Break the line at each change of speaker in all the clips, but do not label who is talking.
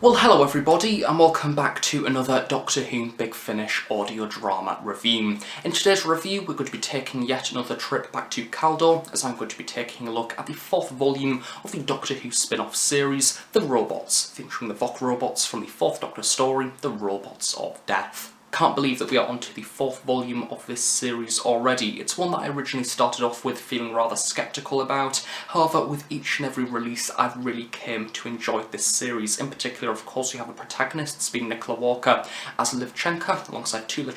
Well, hello everybody, and welcome back to another Doctor Who Big Finish audio drama review. In today's review, we're going to be taking yet another trip back to Kaldor, as I'm going to be taking a look at the fourth volume of the Doctor Who spin-off series, The Robots, featuring the Voc robots from the fourth Doctor story, The Robots of Death. Can't believe that we are onto the fourth volume of this series already. It's one that I originally started off with feeling rather sceptical about. However, with each and every release, I've really came to enjoy this series. In particular, of course, we have the protagonists being Nicola Walker as Liv Tula, alongside Tula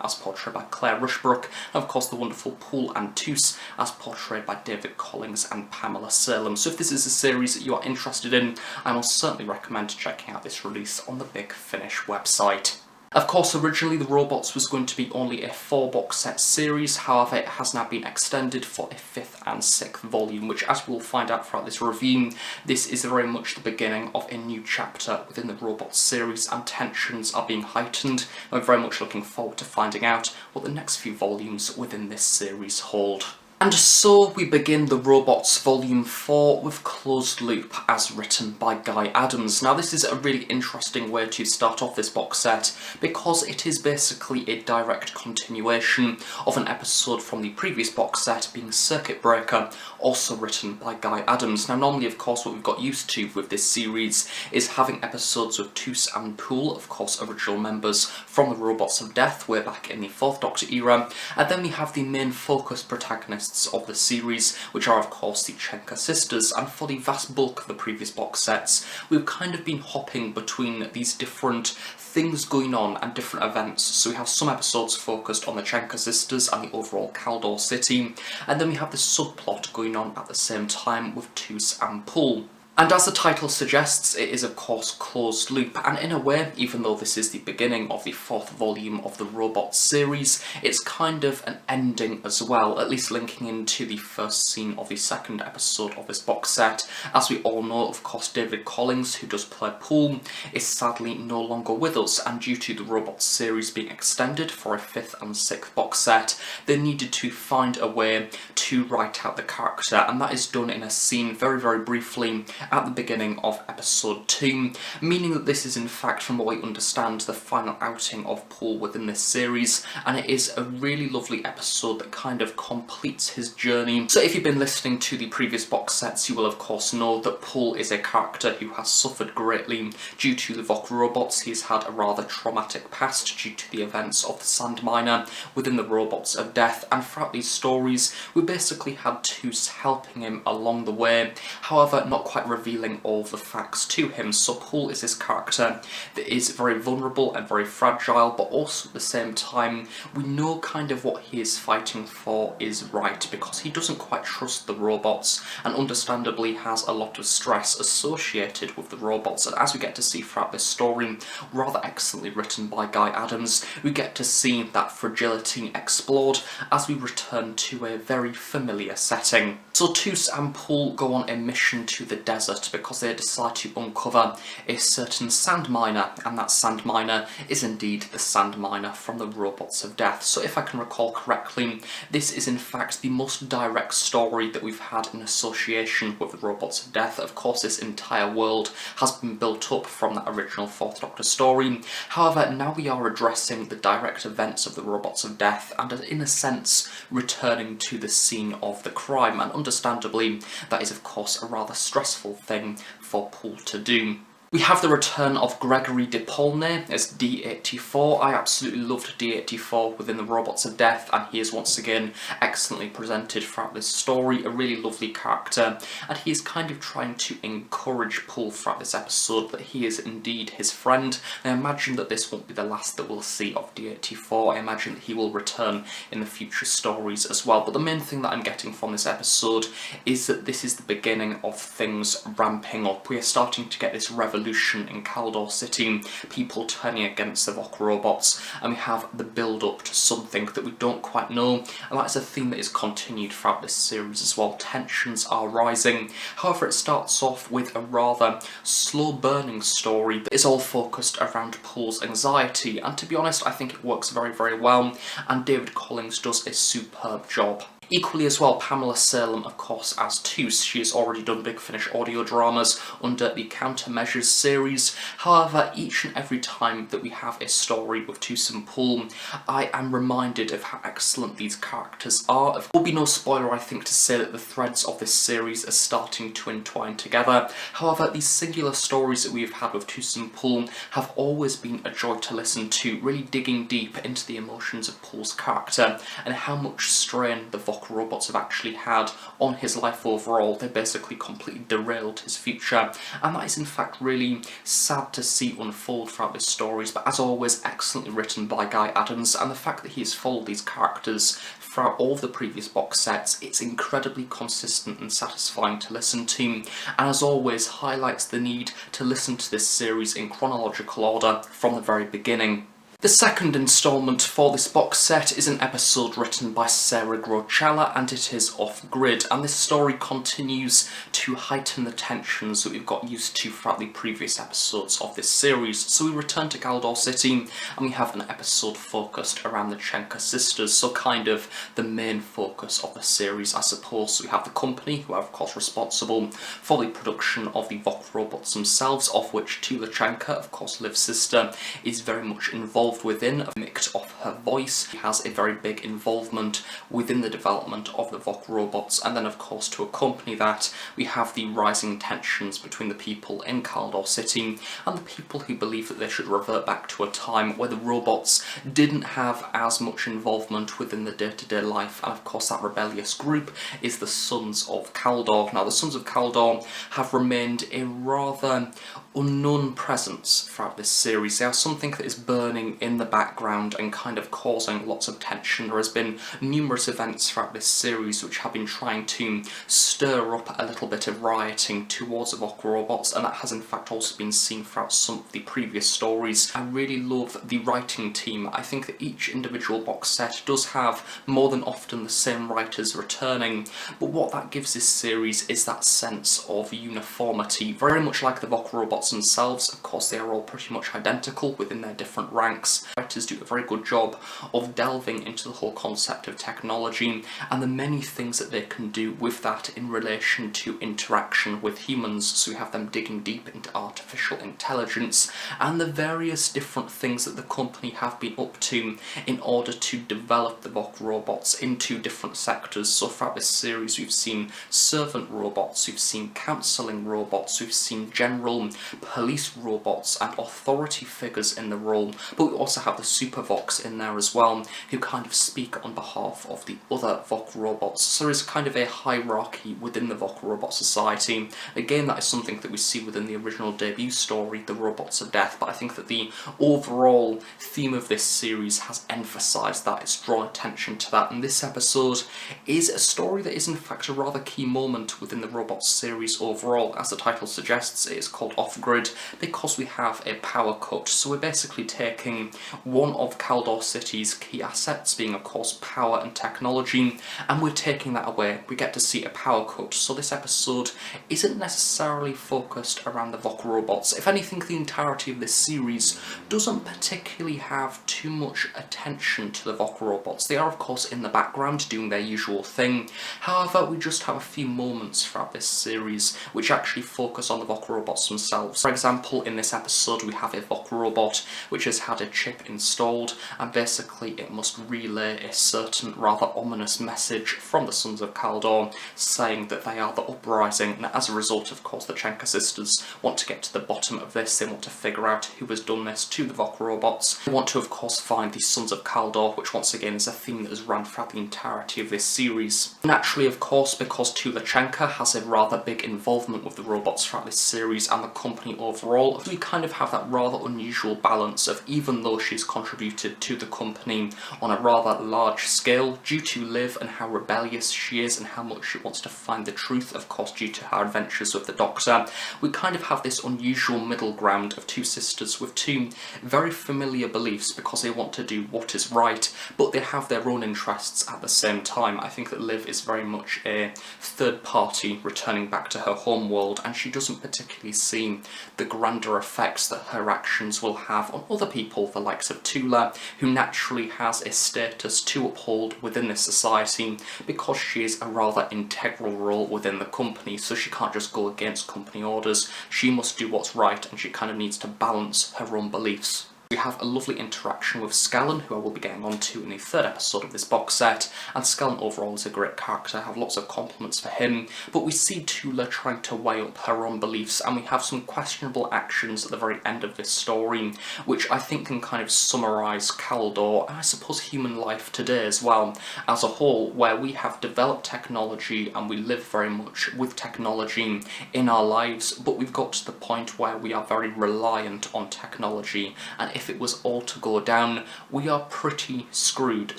as portrayed by Claire Rushbrook, and of course the wonderful Poole and Toos as portrayed by David Collings and Pamela Salem. So if this is a series that you are interested in, I will certainly recommend checking out this release on the Big Finish website. Of course, originally The Robots was going to be only a 4-box set series, however it has now been extended for a 5th and 6th volume, which, as we'll find out throughout this review, this is very much the beginning of a new chapter within the Robots series, and tensions are being heightened. I'm very much looking forward to finding out what the next few volumes within this series hold. And so we begin The Robots Volume 4 with Closed Loop, as written by Guy Adams. Now this is a really interesting way to start off this box set, because it is basically a direct continuation of an episode from the previous box set, being Circuit Breaker, also written by Guy Adams. Now normally, of course, what we've got used to with this series is having episodes with Toos and Poole, of course original members from The Robots of Death, way back in the 4th Doctor era, and then we have the main focus protagonists of the series, which are of course the Chenka sisters, and for the vast bulk of the previous box sets, we've kind of been hopping between these different things going on and different events. So we have some episodes focused on the Chenka sisters and the overall Kaldor city, and then we have this subplot going on at the same time with Toos and Poole. And as the title suggests, it is of course closed loop, and in a way, even though this is the beginning of the 4th volume of the Robots series, it's kind of an ending as well, at least linking into the first scene of the 2nd episode of this box set. As we all know, of course, David Collings, who does play Poole, is sadly no longer with us, and due to the Robots series being extended for a 5th and 6th box set, they needed to find a way to write out the character, and that is done in a scene very briefly at the beginning of episode 2, meaning that this is in fact, from what we understand, the final outing of Poole within this series, and it is a really lovely episode that kind of completes his journey. So if you've been listening to the previous box sets, you will of course know that Poole is a character who has suffered greatly due to the Voc robots. He's had a rather traumatic past due to the events of the Sand Miner within the Robots of Death, and throughout these stories we basically had Toos helping him along the way, however not quite revealing all the facts to him. So Poole is this character that is very vulnerable and very fragile, but also at the same time we know kind of what he is fighting for is right, because he doesn't quite trust the robots and understandably has a lot of stress associated with the robots. And as we get to see throughout this story, rather excellently written by Guy Adams, we get to see that fragility explored as we return to a very familiar setting. So Toos and Poole go on a mission to the desert because they decide to uncover a certain sand miner, and that sand miner is indeed the sand miner from the Robots of Death. So if I can recall correctly, this is in fact the most direct story that we've had in association with the Robots of Death. Of course, this entire world has been built up from that original 4th Doctor story. However, now we are addressing the direct events of the Robots of Death and, in a sense, returning to the scene of the crime, and understandably that is of course a rather stressful thing for Poole to do. We have the return of Gregory de Paulnay as D84. I absolutely loved D84 within the Robots of Death, and he is once again excellently presented throughout this story, a really lovely character, and he is kind of trying to encourage Poole throughout this episode that he is indeed his friend. And I imagine that this won't be the last that we'll see of D84. I imagine that he will return in the future stories as well, but the main thing that I'm getting from this episode is that this is the beginning of things ramping up. We are starting to get this revolution in Kaldor City, people turning against the Voc robots, and we have the build-up to something that we don't quite know, and that's a theme that is continued throughout this series as well. Tensions are rising. However, it starts off with a rather slow-burning story that is all focused around Poole's anxiety, and to be honest, I think it works very well, and David Collings does a superb job. Equally as well, Pamela Salem, of course, as Toos. She has already done Big Finish audio dramas under the Countermeasures series. However, each and every time that we have a story with Toos and Poole, I am reminded of how excellent these characters are. It will be no spoiler, I think, to say that the threads of this series are starting to entwine together. However, these singular stories that we have had with Toos and Poole have always been a joy to listen to, really digging deep into the emotions of Poole's character and how much strain the Vok robots have actually had on his life overall. They basically completely derailed his future, and that is in fact really sad to see unfold throughout his stories, but as always excellently written by Guy Adams, and the fact that he has followed these characters throughout all of the previous box sets, it's incredibly consistent and satisfying to listen to, and as always highlights the need to listen to this series in chronological order from the very beginning. The second instalment for this box set is an episode written by Sarah Grochala, and it is Off-Grid, and this story continues to heighten the tensions that we've got used to throughout the previous episodes of this series. So we return to Kaldor City, and we have an episode focused around the Chenka sisters, so kind of the main focus of the series, I suppose. So we have the company, who are of course responsible for the production of the Vok robots themselves, of which Tula Chenka, of course Liv's sister, is very much involved within, a mix of her voice. She has a very big involvement within the development of the Vok robots, and then of course to accompany that we have the rising tensions between the people in Kaldor City and the people who believe that they should revert back to a time where the robots didn't have as much involvement within the day-to-day life, and of course that rebellious group is the Sons of Kaldor. Now the Sons of Kaldor have remained a rather unknown presence throughout this series. They are something that is burning in the background and kind of causing lots of tension. There has been numerous events throughout this series which have been trying to stir up a little bit of rioting towards the Vok robots, and that has in fact also been seen throughout some of the previous stories. I really love the writing team. I think that each individual box set does have more than often the same writers returning, but what that gives this series is that sense of uniformity, very much like the Vok robots themselves. Of course they are all pretty much identical within their different ranks. Writers do a very good job of delving into the whole concept of technology and the many things that they can do with that in relation to interaction with humans. So we have them digging deep into artificial intelligence and the various different things that the company have been up to in order to develop the Vok robots into different sectors. So throughout this series we've seen servant robots, we've seen counselling robots, we've seen general police robots and authority figures in the role, but we also have the Super Voks in there as well, who kind of speak on behalf of the other Vok robots. So there is kind of a hierarchy within the Vok robot society. Again, that is something that we see within the original debut story, The Robots of Death, but I think that the overall theme of this series has emphasised that, it's drawn attention to that, and this episode is a story that is in fact a rather key moment within the Robots series overall. As the title suggests, it is called Off-Grid because we have a power cut. So we're basically taking one of Kaldor City's key assets, being of course power and technology, and we're taking that away. We get to see a power cut. So this episode isn't necessarily focused around the Vok robots. If anything, the entirety of this series doesn't particularly have too much attention to the Vok robots. They are of course in the background doing their usual thing. However, we just have a few moments throughout this series which actually focus on the Vok robots themselves. For example, in this episode we have a Vok robot which has had a chip installed, and basically it must relay a certain rather ominous message from the Sons of Kaldor saying that they are the uprising, and as a result of course the Chenka sisters want to get to the bottom of this. They want to figure out who has done this to the Vok robots. They want to of course find the Sons of Kaldor, which once again is a theme that has run throughout the entirety of this series. Naturally of course, because Tula Chenka has a rather big involvement with the robots throughout this series and the company overall, we kind of have that rather unusual balance of, even though she's contributed to the company on a rather large scale due to Liv and how rebellious she is and how much she wants to find the truth, of course due to her adventures with the Doctor, we kind of have this unusual middle ground of two sisters with two very familiar beliefs because they want to do what is right, but they have their own interests at the same time. I think that Liv is very much a third party returning back to her home world, and she doesn't particularly see the grander effects that her actions will have on other people the likes of Tula, who naturally has a status to uphold within this society because she is a rather integral role within the company, so she can't just go against company orders. She must do what's right, and she kind of needs to balance her own beliefs. We have a lovely interaction with Skellen, who I will be getting onto in the third episode of this box set, and Skellen overall is a great character. I have lots of compliments for him, but we see Tula trying to weigh up her own beliefs, and we have some questionable actions at the very end of this story, which I think can kind of summarise Kaldor, and I suppose human life today as well, as a whole, where we have developed technology and we live very much with technology in our lives, but we've got to the point where we are very reliant on technology, and if it was all to go down, we are pretty screwed.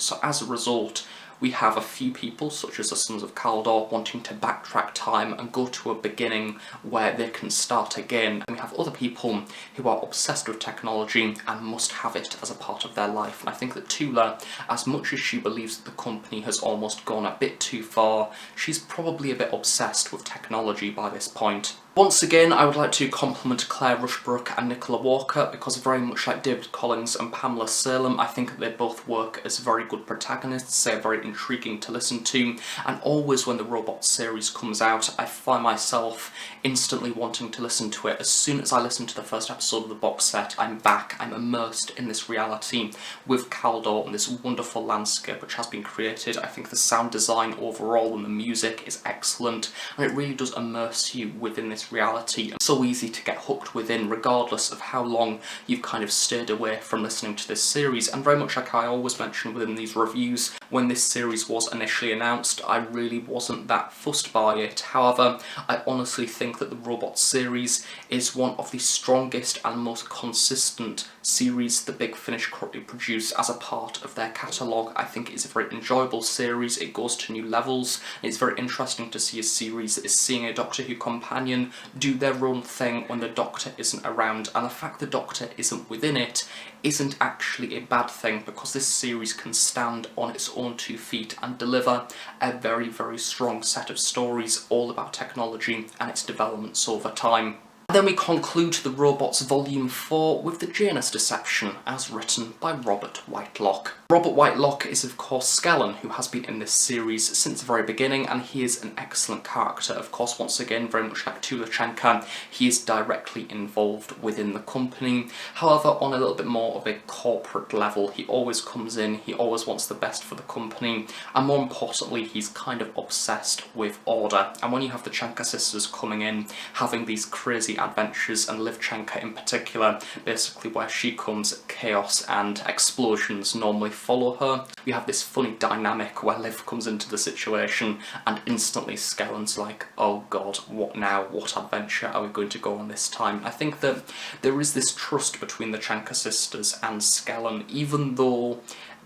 So as a result, we have a few people, such as the Sons of Kaldor, wanting to backtrack time and go to a beginning where they can start again. And we have other people who are obsessed with technology and must have it as a part of their life. And I think that Tula, as much as she believes that the company has almost gone a bit too far, she's probably a bit obsessed with technology by this point. Once again, I would like to compliment Claire Rushbrook and Nicola Walker, because very much like David Collins and Pamela Salem, I think that they both work as very good protagonists. They're very intriguing to listen to, and always when the Robot series comes out, I find myself instantly wanting to listen to it. As soon as I listen to the first episode of the box set, I'm back, I'm immersed in this reality with Kaldor and this wonderful landscape which has been created. I think the sound design overall and the music is excellent, and it really does immerse you within this reality, and so easy to get hooked within regardless of how long you've kind of stayed away from listening to this series. And very much like I always mention within these reviews, when this series was initially announced, I really wasn't that fussed by it. However, I honestly think that the Robot series is one of the strongest and most consistent series the Big Finish currently produce as a part of their catalogue. I think it's a very enjoyable series, it goes to new levels, and it's very interesting to see a series that is seeing a Doctor Who companion do their own thing when the Doctor isn't around, and the fact the Doctor isn't within it isn't actually a bad thing, because this series can stand on its own 2 feet and deliver a very, very strong set of stories all about technology and its developments over time. Then we conclude the Robots Volume 4 with the Janus Deception, as written by Robert Whitelock. Robert Whitelock is of course Skellen, who has been in this series since the very beginning, and he is an excellent character. Of course, once again, very much like Tulachenka, he is directly involved within the company. However, on a little bit more of a corporate level, he always comes in, he always wants the best for the company, and more importantly, he's kind of obsessed with order. And when you have the Chenka sisters coming in, having these crazy adventures, and Liv Chenka in particular, basically where she comes, chaos and explosions normally follow her. We have this funny dynamic where Liv comes into the situation and instantly Skellen's like, oh god, what now? What adventure are we going to go on this time? I think that there is this trust between the Chenka sisters and Skellen, even though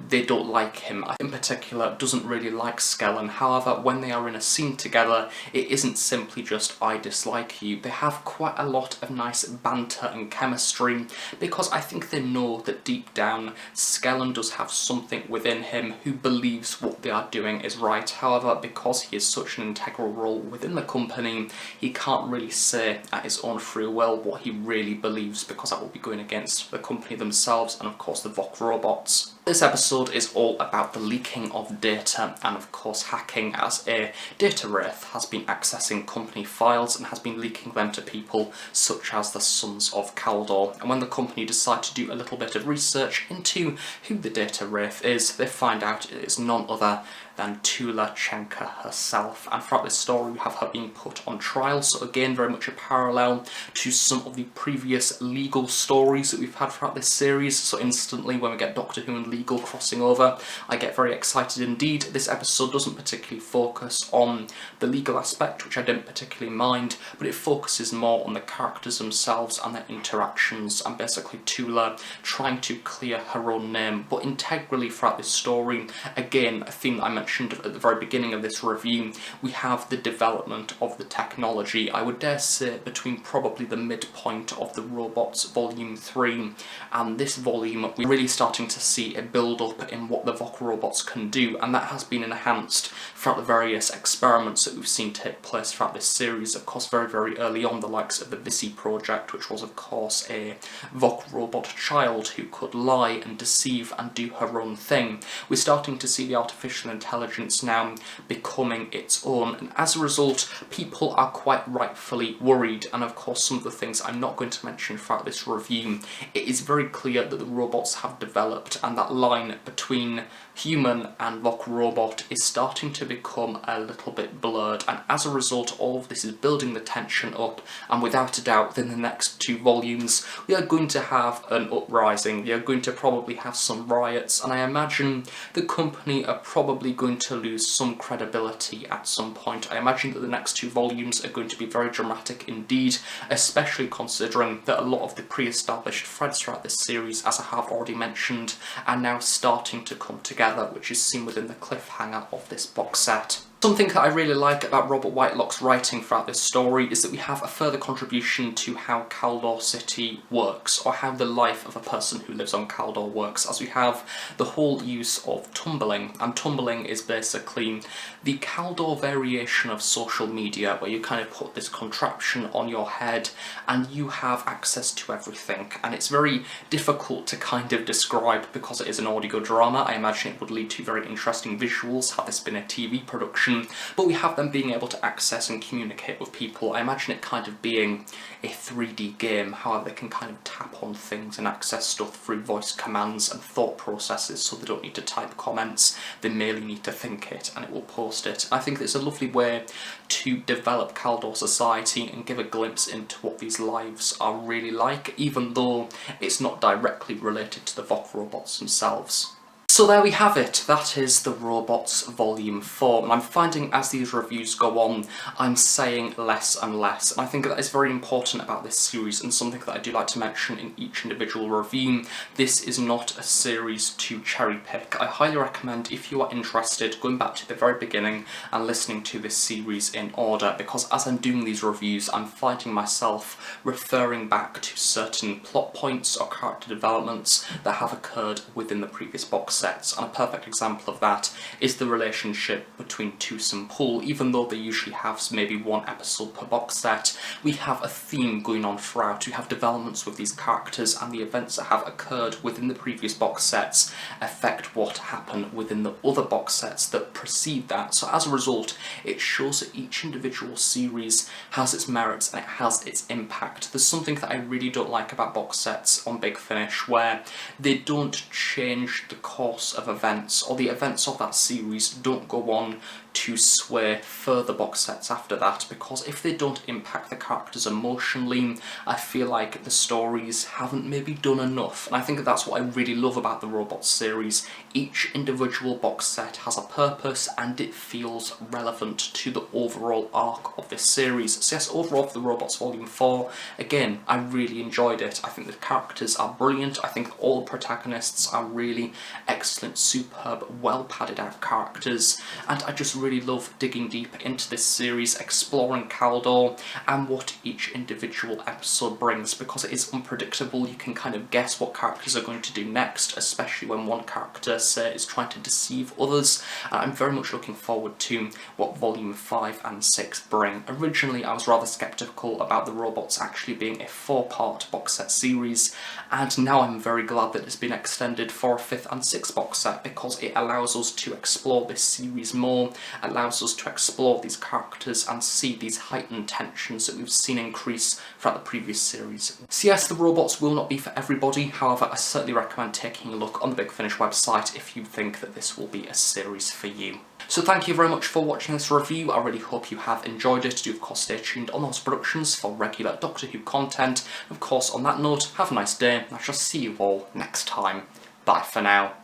they don't like him. In particular, doesn't really like Skellen. However, when they are in a scene together, it isn't simply just I dislike you. They have quite a lot of nice banter and chemistry, because I think they know that deep down Skellen does have something within him who believes what they are doing is right. However, because he is such an integral role within the company, he can't really say at his own free will what he really believes, because that will be going against the company themselves and of course the Vok robots. This episode is all about the leaking of data and of course hacking, as a data wraith has been accessing company files and has been leaking them to people such as the Sons of Kaldor. And when the company decide to do a little bit of research into who the data wraith is, they find out it is none other than Tulachenka herself. And throughout this story we have her being put on trial, so again very much a parallel to some of the previous legal stories that we've had throughout this series. So instantly when we get Doctor Who and legal crossing over, I get very excited indeed. This episode doesn't particularly focus on the legal aspect, which I didn't particularly mind, but it focuses more on the characters themselves and their interactions, and basically Tula trying to clear her own name. But integrally throughout this story, again a theme that I mentioned mentioned at the very beginning of this review, we have the development of the technology. I would dare say between probably the midpoint of the Robots Volume 3 and this volume, we're really starting to see a build-up in what the Voc robots can do, and that has been enhanced throughout the various experiments that we've seen take place throughout this series. Of course, very, very early on, the likes of the Visi project, which was, of course, a Voc robot child who could lie and deceive and do her own thing. We're starting to see the artificial intelligence now becoming its own, and as a result, people are quite rightfully worried. And of course, some of the things I'm not going to mention throughout this review, it is very clear that the robots have developed, and that line between human and Voc robot is starting to become a little bit blurred, and as a result, all of this is building the tension up, and without a doubt, within the next 2 volumes, we are going to have an uprising. We are going to probably have some riots, and I imagine the company are probably going to lose some credibility at some point. I imagine that the next 2 volumes are going to be very dramatic indeed, especially considering that a lot of the pre-established threads throughout this series, as I have already mentioned, are now starting to come together, which is seen within the cliffhanger of this box set. Something that I really like about Robert Whitelock's writing throughout this story is that we have a further contribution to how Kaldor City works, or how the life of a person who lives on Kaldor works, as we have the whole use of tumbling. And tumbling is basically the Kaldor variation of social media, where you kind of put this contraption on your head and you have access to everything. And it's very difficult to kind of describe because it is an audio drama. I imagine it would lead to very interesting visuals had this been a TV production. But we have them being able to access and communicate with people. I imagine it kind of being a 3D game, however they can kind of tap on things and access stuff through voice commands and thought processes, so they don't need to type comments, they merely need to think it and it will post it. I think it's a lovely way to develop Kaldor society and give a glimpse into what these lives are really like, even though it's not directly related to the Voc robots themselves. So there we have it, that is the Robots Volume 4, and I'm finding as these reviews go on, I'm saying less and less, and I think that is very important about this series, and something that I do like to mention in each individual review. This is not a series to cherry pick. I highly recommend, if you are interested, going back to the very beginning and listening to this series in order, because as I'm doing these reviews, I'm finding myself referring back to certain plot points or character developments that have occurred within the previous box set. And a perfect example of that is the relationship between Toos and Poole. Even though they usually have maybe 1 episode per box set, we have a theme going on throughout. We have developments with these characters, and the events that have occurred within the previous box sets affect what happened within the other box sets that precede that. So as a result, it shows that each individual series has its merits and it has its impact. There's something that I really don't like about box sets on Big Finish, where they don't change the course of events, or the events of that series don't go on to sway further box sets after that, because if they don't impact the characters emotionally, I feel like the stories haven't maybe done enough. And I think that's what I really love about the Robots series. Each individual box set has a purpose and it feels relevant to the overall arc of this series. So yes, overall for the Robots Volume 4, again, I really enjoyed it. I think the characters are brilliant. I think all the protagonists are really excellent, superb, well padded out characters, and I just really love digging deep into this series, exploring Kaldor and what each individual episode brings, because it is unpredictable. You can kind of guess what characters are going to do next, especially when one character, say, is trying to deceive others. And I'm very much looking forward to what Volume 5 and 6 bring. Originally, I was rather sceptical about the robots actually being a 4-part box set series, and now I'm very glad that it's been extended for a 5th and 6th box set, because it allows us to explore this series more, allows us to explore these characters and see these heightened tensions that we've seen increase throughout the previous series. So yes, the robots will not be for everybody, however I certainly recommend taking a look on the Big Finish website if you think that this will be a series for you. So thank you very much for watching this review. I really hope you have enjoyed it. Do of course stay tuned on those productions for regular Doctor Who content. Of course, on that note, have a nice day, and I shall see you all next time. Bye for now.